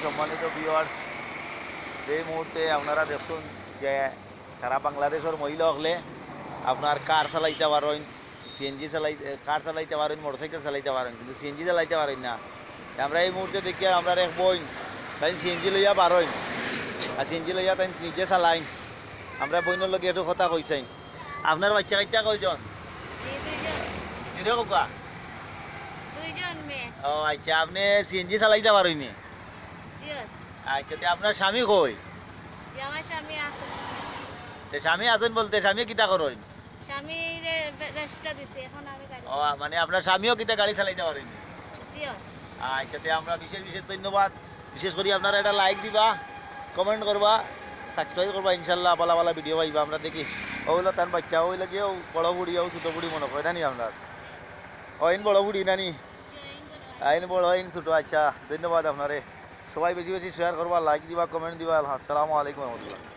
সম্মানিত ভিউয়ার্স, এই মুহূর্তে আপনারা দেখুন যে সারা বাংলাদেশের মহিলা হলে আপনার কার চালাইতে পারেন, সিএনজি কার চালাইতে পারেন, মোটরসাইকেল চালাইতে পারেন, কিন্তু সিএনজি চালাইতে পারেন না। আমরা এই মুহূর্তে দেখি আমরা এক বইন তাই সিএনজি লইয়া পারেন, আর সিএনজি লইয়া তাই নিজে চালাইন। আমরা বইনের লগে একটু কথা কইসাই। আপনার বাচ্চা কাচ্চা কয়জন? দুইজন কোকা? দুইজন মেয়ে। ও আচ্ছা, আপনি সিএনজি চালাইতে পারেননি? আচ্ছা, আপনার স্বামী কই? আমার স্বামী আছে। স্বামী আছেন বলতে স্বামী কিতা করেন? স্বামী রেস্টটা দিছে, এখন আমি গাড়ি। ও মানে আপনার স্বামীও কিতা গাড়ি চালাইতে পারেনি? দিও। আচ্ছা, আমরা বিশেষ বিশেষ ধন্যবাদ। বিশেষ করে আপনারা এটা লাইক দিবা, কমেন্ট করবা, সাবস্ক্রাইব করবা, ইনশাল্লাহ ভালো ভালো ভিডিও পাইবা। আমরা দেখি ওগুলো তার বাচ্চা ওই লাগিয়েও বড় বুড়ি ও ছোটো বুড়ি মনে করে নানি আপনার? আইন বড় বুড়ি নানি? আইন বড় আইন ছোটো। আচ্ছা, ধন্যবাদ আপনারে। সবাই বেশি বেশি শেয়ার করবা, লাইক দিবা, কমেন্ট দিবা। আসসালামু আলাইকুম রহমতুল্লাহ।